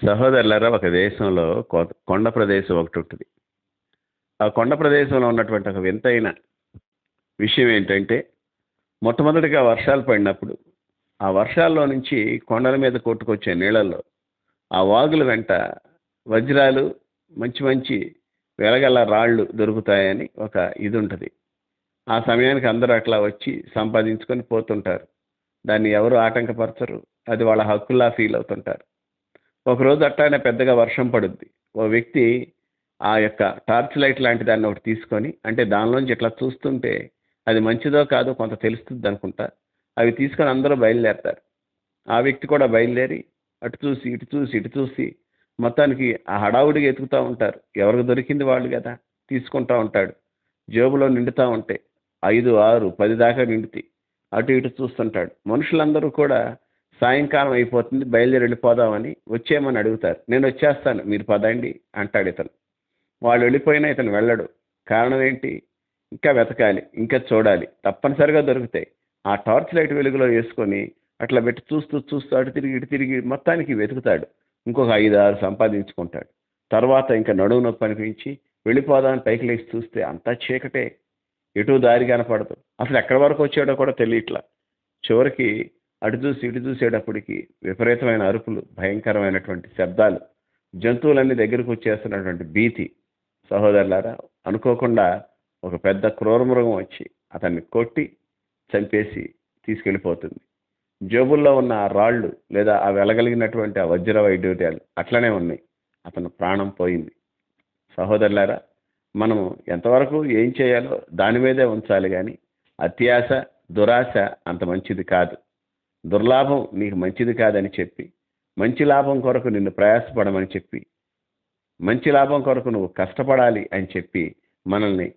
సహోదరులారా, ఒక దేశంలో కొండ ప్రదేశం ఒకటి ఉంటుంది. ఆ కొండ ప్రదేశంలో ఉన్నటువంటి ఒక వింతైన విషయం ఏంటంటే, మొట్టమొదటిగా వర్షాలు పడినప్పుడు ఆ వర్షాల్లో నుంచి కొండల మీద కొట్టుకొచ్చే నీళ్ళల్లో ఆ వాగుల వెంట వజ్రాలు, మంచి మంచి వెలగల రాళ్ళు దొరుకుతాయని ఒక ఇది ఉంటుంది. ఆ సమయానికి అందరూ అట్లా వచ్చి సంపాదించుకొని పోతుంటారు. దాన్ని ఎవరు ఆటంకపరచరు. అది వాళ్ళ హక్కులా ఫీల్ అవుతుంటారు. ఒకరోజు అట్టానే పెద్దగా వర్షం పడుద్ది. ఓ వ్యక్తి ఆ యొక్క టార్చ్ లైట్ లాంటి దాన్ని ఒకటి తీసుకొని, అంటే దానిలోంచి ఇట్లా చూస్తుంటే అది మంచిదో కాదో కొంత తెలుస్తుంది అనుకుంటా. అవి తీసుకొని అందరూ బయలుదేరతారు. ఆ వ్యక్తి కూడా బయలుదేరి అటు చూసి ఇటు చూసి ఇటు చూసి మొత్తానికి ఆ హడావుడిగా ఎతుకుతూ ఉంటారు. ఎవరికి దొరికింది వాళ్ళు కదా, తీసుకుంటా ఉంటాడు. జేబులో నిండుతూ ఉంటాయి. 5, 6, 10 దాకా నిండుతాయి. అటు ఇటు చూస్తుంటాడు. మనుషులందరూ కూడా సాయంకాలం అయిపోతుంది, బయలుదేరి వెళ్ళిపోదామని వచ్చేయమని అడుగుతారు. నేను వచ్చేస్తాను, మీరు పదండి అంటాడు ఇతను. వాళ్ళు వెళ్ళిపోయినా ఇతను వెళ్ళడు. కారణం ఏంటి? ఇంకా వెతకాలి, ఇంకా చూడాలి, తప్పనిసరిగా దొరుకుతాయి. ఆ టార్చ్ లైట్ వెలుగులో వేసుకొని అట్లా పెట్టి చూస్తూ చూస్తూ అటు తిరిగి ఇటు తిరిగి మొత్తానికి వెతుకుతాడు. ఇంకొక 5, 6 సంపాదించుకుంటాడు. తర్వాత ఇంకా నడువు నొప్పి అనిపించి వెళ్ళిపోదామని పైకి లేచి చూస్తే అంతా చీకటే, ఎటు దారి కనపడదు. అసలు ఎక్కడి వరకు వచ్చాడో కూడా తెలియట్లా. చివరికి అటు చూసి ఇటు చూసేటప్పటికి విపరీతమైన అరుపులు, భయంకరమైనటువంటి శబ్దాలు, జంతువులన్నీ దగ్గరకు వచ్చేస్తున్నటువంటి భీతి. సహోదరులారా, అనుకోకుండా ఒక పెద్ద క్రూరమృగం వచ్చి అతన్ని కొట్టి చంపేసి తీసుకెళ్ళిపోతుంది. జేబుల్లో ఉన్న ఆ రాళ్ళు లేదా ఆ వెలగలిగినటువంటి ఆ వజ్ర వైడూర్యాలు అట్లనే ఉన్నాయి. అతను ప్రాణం పోయింది. సహోదరులారా, మనము ఎంతవరకు ఏం చేయాలో దాని మీదే ఉంచాలి, కానీ అత్యాశ, దురాశ అంత మంచిది కాదు. దుర్లాభం నీకు మంచిది కాదని చెప్పి, మంచి లాభం కొరకు నిన్ను ప్రయాసపడమని చెప్పి, మంచి లాభం కొరకు నువ్వు కష్టపడాలి అని చెప్పి మనల్ని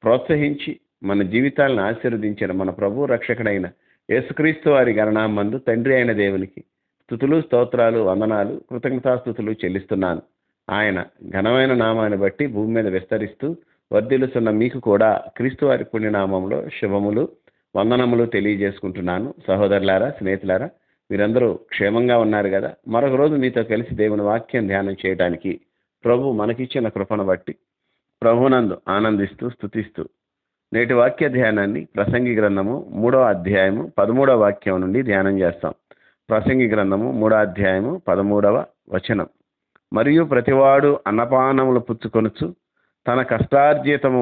ప్రోత్సహించి మన జీవితాలను ఆశీర్వదించిన మన ప్రభు రక్షకుడైన యేసుక్రీస్తు వారి గణనామందు తండ్రి అయిన దేవునికి స్తుతులు, స్తోత్రాలు, వందనాలు, కృతజ్ఞతాస్తుతులు చెల్లిస్తున్నాను. ఆయన ఘనమైన నామాన్ని బట్టి భూమి మీద విస్తరిస్తూ వర్ధిల్లుతున్న మీకు కూడా క్రీస్తు వారి పుణ్యనామంలో శుభములు, వందనములు తెలియజేసుకుంటున్నాను. సహోదరులారా, స్నేహితులారా, మీరందరూ క్షేమంగా ఉన్నారు కదా? మరొక రోజు మీతో కలిసి దేవుని వాక్యం ధ్యానం చేయడానికి ప్రభు మనకిచ్చిన కృపను బట్టి ప్రభునందు ఆనందిస్తూ స్తుతిస్తూ నేటి వాక్య ధ్యానాన్ని ప్రసంగి గ్రంథము 3వ అధ్యాయము 13వ వాక్యం నుండి ధ్యానం చేస్తాం. ప్రసంగి గ్రంథము 3వ అధ్యాయము 13వ వచనం. మరియు ప్రతివాడు అన్నపానములు పుచ్చుకొనుచు తన కష్టార్జితం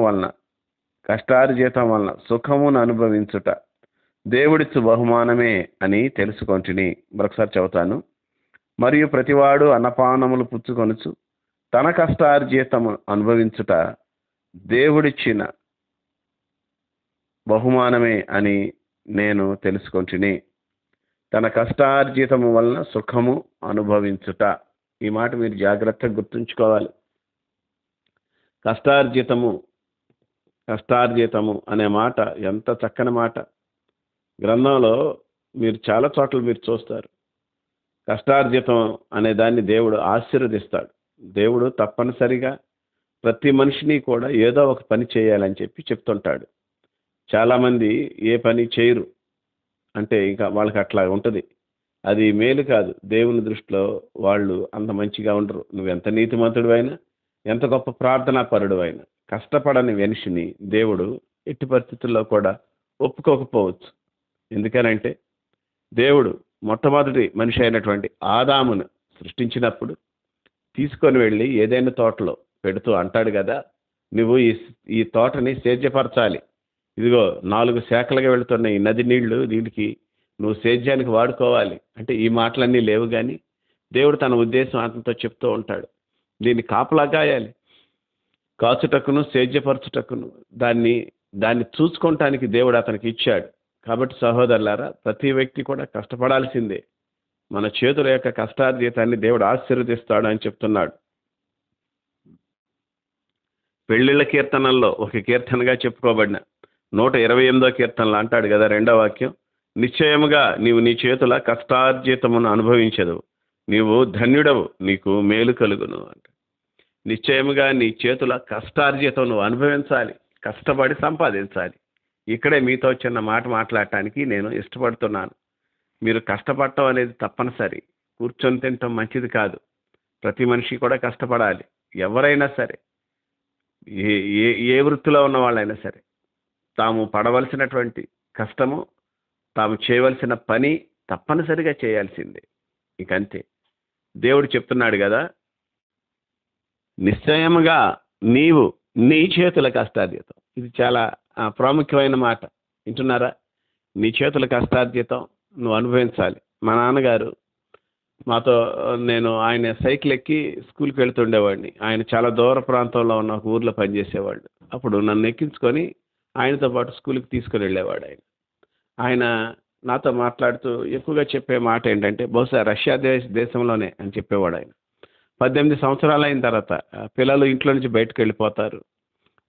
వలన సుఖమును అనుభవించుట దేవుడిచ్చు బహుమానమే అని తెలుసుకొంటిని. మరొకసారి చదువుతాను. మరియు ప్రతివాడు అన్నపానములు పుచ్చుకొనుచు తన కష్టార్జితము అనుభవించుట దేవుడిచ్చిన బహుమానమే అని నేను తెలుసుకొంటిని. తన కష్టార్జితము వలన సుఖము అనుభవించుట. ఈ మాట మీరు జాగ్రత్తగా గుర్తుంచుకోవాలి. కష్టార్జితము అనే మాట ఎంత చక్కని మాట. గ్రంథంలో మీరు చాలా చోట్ల మీరు చూస్తారు. కష్టార్జితం అనే దాన్ని దేవుడు ఆశీర్వదిస్తాడు. దేవుడు తప్పనిసరిగా ప్రతి మనిషిని కూడా ఏదో ఒక పని చేయాలని చెప్పి చెప్తుంటాడు. చాలామంది ఏ పని చేయరు, అంటే ఇంకా వాళ్ళకి అట్లా ఉంటుంది. అది మేలు కాదు. దేవుని దృష్టిలో వాళ్ళు అంత మంచిగా ఉండరు. నువ్వెంత నీతిమంతుడు అయినా, ఎంత గొప్ప ప్రార్థనా పరుడు అయినా, కష్టపడని మనిషిని దేవుడు ఎట్టి పరిస్థితుల్లో కూడా ఒప్పుకోకపోవచ్చు. ఎందుకనంటే దేవుడు మొట్టమొదటి మనిషి అయినటువంటి ఆదామును సృష్టించినప్పుడు తీసుకొని వెళ్ళి ఏదైనా తోటలో పెడుతూ అంటాడు కదా, నువ్వు ఈ తోటని సేద్యపరచాలి. ఇదిగో 4 శాఖలుగా వెళుతున్న ఈ నది నీళ్లు దీనికి నువ్వు సేద్యానికి వాడుకోవాలి అంటే ఈ మాటలన్నీ లేవు. కానీ దేవుడు తన ఉద్దేశం అతనితో చెప్తూ ఉంటాడు. దీన్ని కాపలా కాయాలి, కాచుటకును సేద్యపరచుటకును దాన్ని చూసుకోవటానికి దేవుడు అతనికి ఇచ్చాడు. కాబట్టి సహోదరులారా, ప్రతి వ్యక్తి కూడా కష్టపడాల్సిందే. మన చేతుల యొక్క కష్టార్జితాన్ని దేవుడు ఆశీర్వదిస్తాడు అని చెప్తున్నాడు. పెళ్లిళ్ళ కీర్తనల్లో ఒక కీర్తనగా చెప్పుకోబడిన 128వ కీర్తనలో అంటాడు కదా, 2వ వాక్యం, నిశ్చయముగా నీవు నీ చేతుల కష్టార్జితమును అనుభవించదు, నీవు ధన్యుడవు, నీకు మేలు కలుగును అంట. నిశ్చయముగా నీ చేతుల కష్టార్జితం నువ్వు అనుభవించాలి, కష్టపడి సంపాదించాలి. ఇక్కడే మీతో చిన్న మాట మాట్లాడటానికి నేను ఇష్టపడుతున్నాను. మీరు కష్టపడటం అనేది తప్పనిసరి. కూర్చొని తినటం మంచిది కాదు. ప్రతి మనిషి కూడా కష్టపడాలి. ఎవరైనా సరే, ఏ ఏ ఏ వృత్తిలో ఉన్న వాళ్ళైనా సరే, తాము పడవలసినటువంటి కష్టము, తాము చేయవలసిన పని తప్పనిసరిగా చేయాల్సిందే. ఇకంతే. దేవుడు చెప్తున్నాడు కదా, నిశ్చయముగా నీవు నీ చేతుల కష్టార్జితం. ఇది చాలా ప్రాముఖ్యమైన మాట. వింటున్నారా? నీ చేతుల కష్టార్జితం నువ్వు అనుభవించాలి. మా నాన్నగారు మాతో, నేను ఆయన సైకిల్ ఎక్కి స్కూల్కి వెళ్తుండేవాడిని. ఆయన చాలా దూర ప్రాంతంలో ఉన్న ఒక ఊర్లో పనిచేసేవాళ్ళు. అప్పుడు నన్ను ఎక్కించుకొని ఆయనతో పాటు స్కూల్కి తీసుకొని వెళ్ళేవాడు ఆయన. ఆయన నాతో మాట్లాడుతూ ఎక్కువగా చెప్పే మాట ఏంటంటే, బహుశా రష్యా దేశంలోనే అని చెప్పేవాడు ఆయన. 18 సంవత్సరాలు అయిన తర్వాత పిల్లలు ఇంట్లో నుంచి బయటకు వెళ్ళిపోతారు,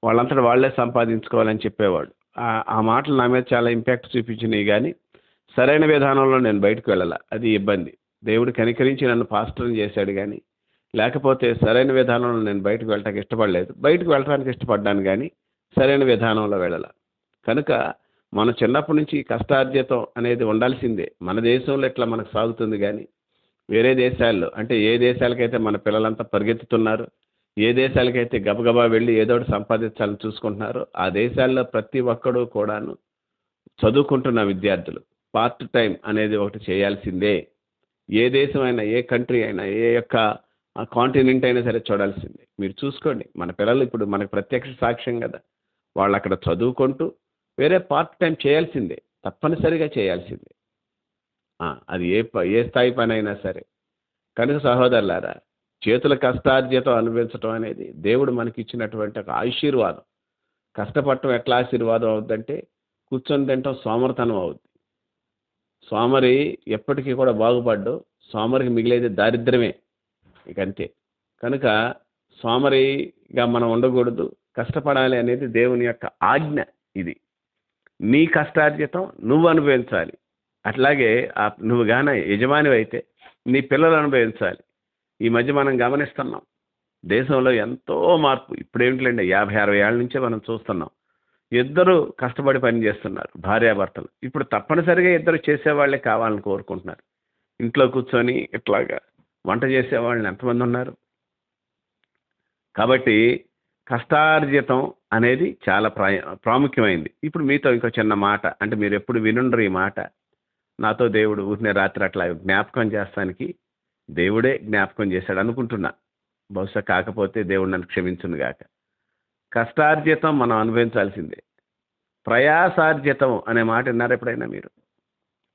వాళ్ళంతటా వాళ్ళే సంపాదించుకోవాలని చెప్పేవాడు. ఆ మాటలు నా మీద చాలా ఇంపాక్ట్ చూపించినాయి. కానీ సరైన విధానంలో నేను బయటకు వెళ్ళాల, అది ఇబ్బంది. దేవుడు కనికరించి నన్ను పాస్టర్ని చేశాడు, కానీ లేకపోతే సరైన విధానంలో నేను బయటకు వెళ్ళటానికి ఇష్టపడలేదు. బయటకు వెళ్ళడానికి ఇష్టపడ్డాను, కానీ సరైన విధానంలో వెళ్ళాల. కనుక మన చిన్నప్పటి నుంచి కష్టార్జితం అనేది ఉండాల్సిందే. మన దేశంలో ఇట్లా మనకు సాగుతుంది, కానీ వేరే దేశాల్లో, అంటే ఏ దేశాలకైతే మన పిల్లలంతా పరిగెత్తుతున్నారు, ఏ దేశాలకైతే గబగబా వెళ్ళి ఏదో ఒకటి సంపాదించాలని చూసుకుంటున్నారో, ఆ దేశాల్లో ప్రతి ఒక్కడు కూడాను చదువుకుంటున్న విద్యార్థులు పార్ట్ టైం అనేది ఒకటి చేయాల్సిందే. ఏ దేశం అయినా, ఏ కంట్రీ అయినా, ఏ యొక్క కాంటినెంట్ అయినా సరే చూడాల్సిందే. మీరు చూసుకోండి, మన పిల్లలు ఇప్పుడు మనకు ప్రత్యక్ష సాక్ష్యం కదా. వాళ్ళు అక్కడ చదువుకుంటూ వేరే పార్ట్ టైం చేయాల్సిందే, తప్పనిసరిగా చేయాల్సిందే. అది ఏ స్థాయి పని అయినా సరే. కనుక సహోదరులారా, చేతుల కష్టార్జితం అనుభవించడం అనేది దేవుడు మనకి ఇచ్చినటువంటి ఒక ఆశీర్వాదం. కష్టపడటం ఎట్లా ఆశీర్వాదం అవుద్దంటే, కూర్చొని తింటాం సోమరితనం అవుద్ది. సోమరి ఎప్పటికీ కూడా బాగుపడ్డు, సోమరికి మిగిలేది దారిద్ర్యమే. ఇకంతే. కనుక సోమరిగా మనం ఉండకూడదు, కష్టపడాలి అనేది దేవుని యొక్క ఆజ్ఞ. ఇది నీ కష్టార్జితం నువ్వు అనుభవించాలి. అట్లాగే నువ్వు గాన యజమాని అయితే నీ పిల్లలు అనుభవించాలి. ఈ మధ్య మనం గమనిస్తున్నాం, దేశంలో ఎంతో మార్పు. ఇప్పుడేమిటండి, 50-60 ఏళ్ళ నుంచే మనం చూస్తున్నాం. ఇద్దరు కష్టపడి పని చేస్తున్నారు, భార్యాభర్తలు. ఇప్పుడు తప్పనిసరిగా ఇద్దరు చేసేవాళ్ళే కావాలని కోరుకుంటున్నారు. ఇంట్లో కూర్చొని ఇట్లాగా వంట చేసేవాళ్ళని ఎంతమంది ఉన్నారు? కాబట్టి కష్టార్జితం అనేది చాలా ప్రాముఖ్యమైంది. ఇప్పుడు మీతో ఇంకో చిన్న మాట, అంటే మీరు ఎప్పుడు వినుండరు ఈ మాట. నాతో దేవుడు ఊరినే రాత్రి అట్లా జ్ఞాపకం చేస్తానికి దేవుడే జ్ఞాపకం చేశాడు అనుకుంటున్నా. బహుశా కాకపోతే దేవుడు నన్ను క్షమించును గాక. కష్టార్జితం మనం అనుభవించాల్సిందే. ప్రయాసార్జితం అనే మాట విన్నారా ఎప్పుడైనా మీరు?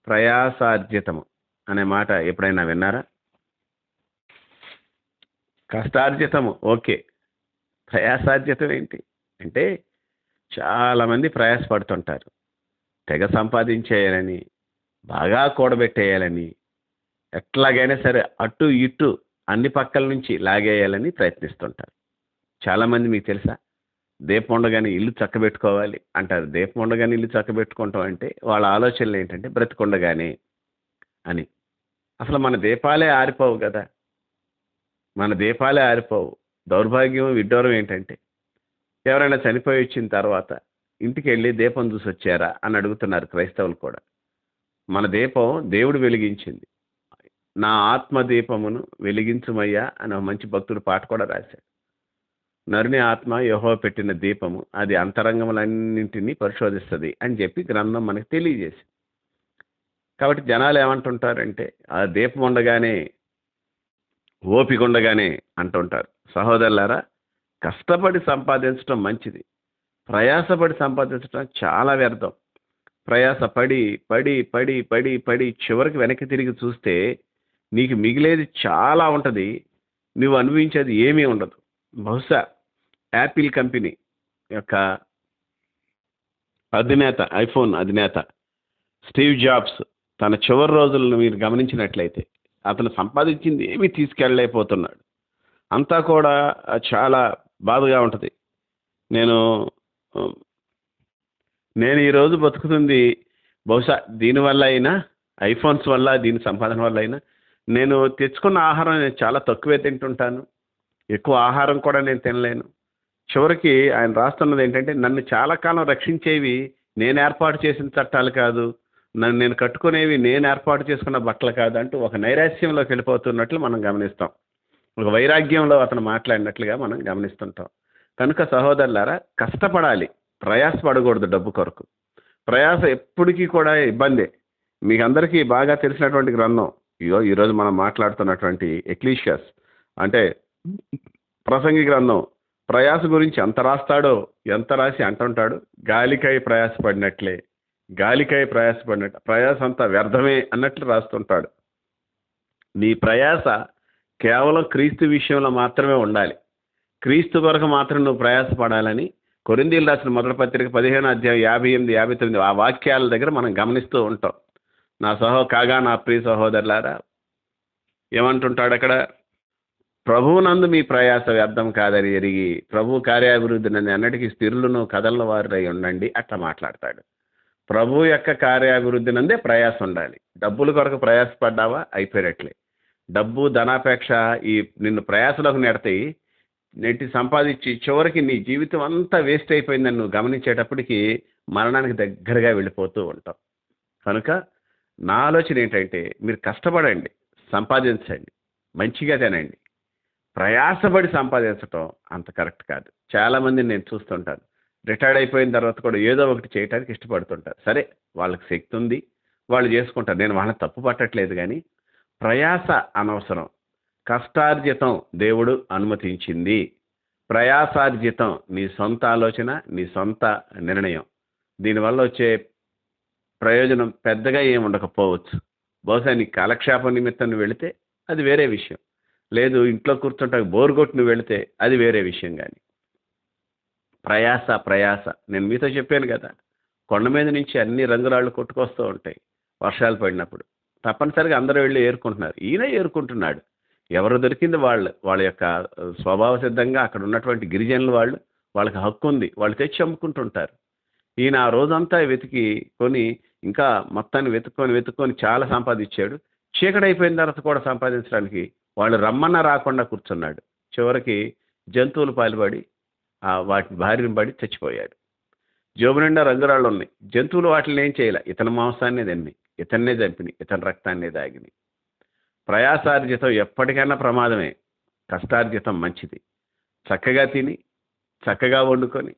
ప్రయాసార్జితము అనే మాట ఎప్పుడైనా విన్నారా? కష్టార్జితము ఓకే, ప్రయాసార్జితం ఏంటి అంటే, చాలామంది ప్రయాసపడుతుంటారు. తెగ సంపాదించేయాలని, బాగా కూడబెట్టేయాలని, ఎట్లాగైనా సరే అటు ఇటు అన్ని పక్కల నుంచి లాగేయాలని ప్రయత్నిస్తుంటారు. చాలామంది మీకు తెలుసా, దీపం ఉండగానే ఇల్లు చక్కబెట్టుకోవాలి అంటారు. దీపం ఉండగానే ఇల్లు చక్కబెట్టుకుంటాం అంటే వాళ్ళ ఆలోచనలు ఏంటంటే బ్రతికుండగానే అని. అసలు మన దీపాలే ఆరిపోవు కదా, మన దీపాలే ఆరిపోవు. దౌర్భాగ్యం, విడ్డూరం ఏంటంటే, ఎవరైనా చనిపోయి వచ్చిన తర్వాత ఇంటికి వెళ్ళి దీపం చూసి వచ్చారా అని అడుగుతున్నారు క్రైస్తవులు కూడా. మన దీపం దేవుడు వెలిగించింది. నా ఆత్మ దీపమును వెలిగించుమయ్యా అని ఒక మంచి భక్తుడు పాట కూడా రాశాడు. నరుని ఆత్మ యెహోవా పెట్టిన దీపము, అది అంతరంగములన్నింటినీ పరిశోధిస్తుంది అని చెప్పి గ్రంథం మనకు తెలియజేసింది. కాబట్టి జనాలు ఏమంటుంటారంటే, ఆ దీపం ఉండగానే, ఓపిక ఉండగానే అంటుంటారు. సహోదరులారా, కష్టపడి సంపాదించడం మంచిది, ప్రయాసపడి సంపాదించడం చాలా వ్యర్థం. ప్రయాస పడి పడి పడి పడి పడి చివరికి వెనక్కి తిరిగి చూస్తే నీకు మిగిలేది చాలా ఉంటుంది, నువ్వు అనుభవించేది ఏమీ ఉండదు. బహుశా యాపిల్ కంపెనీ యొక్క అధినేత, ఐఫోన్ అధినేత స్టీవ్ జాబ్స్ తన చివరి రోజులను మీరు గమనించినట్లయితే అతను సంపాదించింది ఏమీ తీసుకెళ్ళలేకపోతున్నాడు. అంతా కూడా చాలా బాధగా ఉంటుంది. నేను ఈరోజు బతుకుతుంది బహుశా దీనివల్ల అయినా, ఐఫోన్స్ వల్ల, దీని సంపాదన వల్ల అయినా. నేను తెచ్చుకున్న ఆహారం నేను చాలా తక్కువే తింటుంటాను, ఎక్కువ ఆహారం కూడా నేను తినలేను. చివరికి ఆయన రాస్తున్నది ఏంటంటే, నన్ను చాలా కాలం రక్షించేవి నేను ఏర్పాటు చేసిన చట్టాలు కాదు, నన్ను నేను కట్టుకునేవి నేను ఏర్పాటు చేసుకున్న బట్టలు కాదు అంటూ ఒక నైరాశ్యంలోకి వెళ్ళిపోతున్నట్లు మనం గమనిస్తాం. ఒక వైరాగ్యంలో అతను మాట్లాడినట్లుగా మనం గమనిస్తుంటాం. కనుక సహోదరులారా, కష్టపడాలి, ప్రయాసపడకూడదు డబ్బు కొరకు. ప్రయాస ఎప్పటికీ కూడా ఇబ్బందే. మీకందరికీ బాగా తెలిసినటువంటి గ్రంథం ఇగో ఈరోజు మనం మాట్లాడుతున్నటువంటి ఎక్లీషియస్ అంటే ప్రసంగి గ్రంథం. ప్రయాస గురించి ఎంత రాస్తాడో, ఎంత రాసి అంటుంటాడు, గాలికై ప్రయాసపడినట్లే, గాలికై ప్రయాసపడినట్టు ప్రయాస అంతా వ్యర్థమే అన్నట్లు రాస్తుంటాడు. నీ ప్రయాస కేవలం క్రీస్తు విషయంలో మాత్రమే ఉండాలి. క్రీస్తు కొరకు మాత్రం నువ్వు ప్రయాసపడాలని కొరింథీయులకు రాసిన మొదటి పత్రిక 15:58-59 ఆ వాక్యాల దగ్గర మనం గమనిస్తూ ఉంటాం. కాగా నా ప్రియ సహోదరులారా, ఏమంటుంటాడు అక్కడ? ప్రభువునందు మీ ప్రయాస వ్యర్థం కాదని ఎరిగి ప్రభు కార్యాభివృద్ధి నన్ను అన్నిటికీ స్థిరులను కదలను వారై ఉండండి అట్లా మాట్లాడతాడు. ప్రభు యొక్క కార్యాభివృద్ధి నందే ప్రయాస ఉండాలి. డబ్బుల కొరకు ప్రయాసపడ్డావా అయిపోయినట్లే. డబ్బు ధనాపేక్ష ఈ నిన్ను ప్రయాసలోకి నెడతాయి. నెట్టి సంపాదించి చివరికి నీ జీవితం అంతా వేస్ట్ అయిపోయిందని నువ్వు గమనించేటప్పటికి మరణానికి దగ్గరగా వెళ్ళిపోతూ ఉంటావు. కనుక నా ఆలోచన ఏంటంటే, మీరు కష్టపడండి, సంపాదించండి, మంచిగా తినండి. ప్రయాసపడి సంపాదించటం అంత కరెక్ట్ కాదు. చాలామందిని నేను చూస్తుంటాను, రిటైర్డ్ అయిపోయిన తర్వాత కూడా ఏదో ఒకటి చేయడానికి ఇష్టపడుతుంటారు. సరే, వాళ్ళకి శక్తి ఉంది, వాళ్ళు చేసుకుంటారు. నేను వాళ్ళని తప్పు పట్టట్లేదు, కానీ ప్రయాస అనవసరం. కష్టార్జితం దేవుడు అనుమతించింది. ప్రయాసార్జితం నీ సొంత ఆలోచన, నీ సొంత నిర్ణయం. దీనివల్ల వచ్చే ప్రయోజనం పెద్దగా ఏమి ఉండకపోవచ్చు. బహుశా నీ కాలక్షేపం నిమిత్తం నువ్వు వెళితే అది వేరే విషయం. లేదు, ఇంట్లో కూర్చుంటా బోర్ కొట్టి నువ్వు వెళితే అది వేరే విషయం. కానీ ప్రయాస నేను మీతో చెప్పాను కదా, కొండ మీద నుంచి అన్ని రంగురాళ్ళు కొట్టుకొస్తూ ఉంటాయి వర్షాలు పడినప్పుడు. తప్పనిసరిగా అందరూ వెళ్ళి ఏరుకుంటున్నారు. ఈయన ఏరుకుంటున్నాడు. ఎవరు దొరికింది వాళ్ళ యొక్క స్వభావ సిద్ధంగా అక్కడ ఉన్నటువంటి గిరిజనులు వాళ్ళకి హక్కు ఉంది, వాళ్ళు తెచ్చి అమ్ముకుంటుంటారు. ఈయన ఆ రోజంతా వెతికి కొని ఇంకా మొత్తాన్ని వెతుక్కొని చాలా సంపాదించాడు. చీకటి అయిపోయిన తర్వాత కూడా సంపాదించడానికి వాళ్ళు రమ్మన్నా రాకుండా కూర్చున్నాడు. చివరికి జంతువులు పాల్పడి వాటి బారిన పడి చచ్చిపోయాడు. జోబు నిండా రంగురాళ్ళు ఉన్నాయి. జంతువులు వాటిని ఏం చేయలే, ఇతని మాంసాన్నే తిన్నాయి, ఇతన్నే చంపినాయి, ఇతని రక్తాన్నే దాగినాయి. ప్రయాసార్జితం ఎప్పటికైనా ప్రమాదమే. కష్టార్జితం మంచిది. చక్కగా తిని, చక్కగా వండుకొని,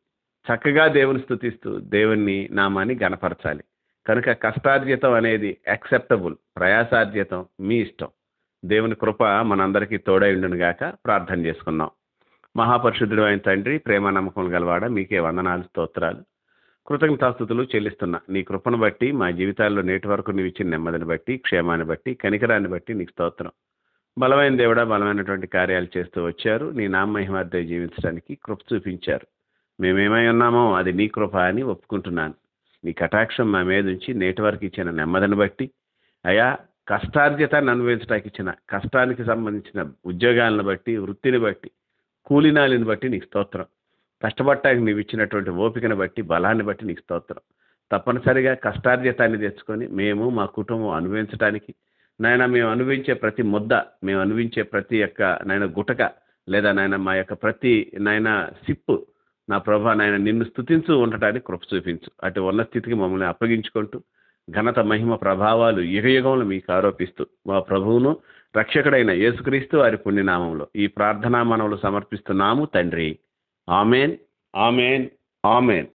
చక్కగా దేవుని స్తుతిస్తూ దేవుని నామాన్ని గణపరచాలి. కనుక కష్టార్జితం అనేది యాక్సెప్టబుల్, ప్రయాసార్జితం మీ ఇష్టం. దేవుని కృప మనందరికీ తోడై ఉండును గాక. ప్రార్థన చేసుకుందాం. మహాపరిశుద్ధుడు అయిన తండ్రి, ప్రేమ నమ్మకం గలవాడ, మీకే వందనాలు, స్తోత్రాలు, కృతజ్ఞతాస్తుతులు చెల్లిస్తున్నా. నీ కృపను బట్టి, మా జీవితాల్లో నేటి వరకు నీవు ఇచ్చిన నెమ్మదిని బట్టి, క్షేమాన్ని బట్టి, కనికరాన్ని బట్టి నీకు స్తోత్రం. బలమైన దేవుడా, బలమైనటువంటి కార్యాలు చేస్తూ వచ్చారు. నీ నామ మహిమార్థం జీవించడానికి కృప చూపించారు. మేమేమై ఉన్నామో అది నీ కృప అని ఒప్పుకుంటున్నాను. నీ కటాక్షం మా మీద ఉంచి నేటి వరకు ఇచ్చిన నెమ్మదిని బట్టి, అయా కష్టార్జితాన్ని అనుభవించడానికి ఇచ్చిన కష్టానికి సంబంధించిన ఉద్యోగాలను బట్టి, వృత్తిని బట్టి, కూలినాలిని బట్టి నీకు స్తోత్రం. కష్టపడటానికి నీవు ఇచ్చినటువంటి ఓపికను బట్టి, బలాన్ని బట్టి నీకు స్తోత్రం. తప్పనిసరిగా కష్టార్జితాన్ని తెచ్చుకొని మేము మా కుటుంబం అనుభవించడానికి నాయన, మేము అనుభవించే ప్రతి ముద్ద, మేము అనుభవించే ప్రతి యొక్క నాయన గుటక, లేదా నాయన మా యొక్క ప్రతి నాయన సిప్పు, నా ప్రభా నాయన నిన్ను స్తుతించు ఉండటానికి కృప చూపించు. అటు ఉన్న స్థితికి మమ్మల్ని అప్పగించుకుంటూ ఘనత మహిమ ప్రభావాలు యుగయుగములు మీకు ఆరోపిస్తూ మా ప్రభువును రక్షకుడైన యేసుక్రీస్తు వారి పుణ్యనామంలో ఈ ప్రార్థనా మనవులు సమర్పిస్తున్నాము తండ్రి. Amen, amen, amen.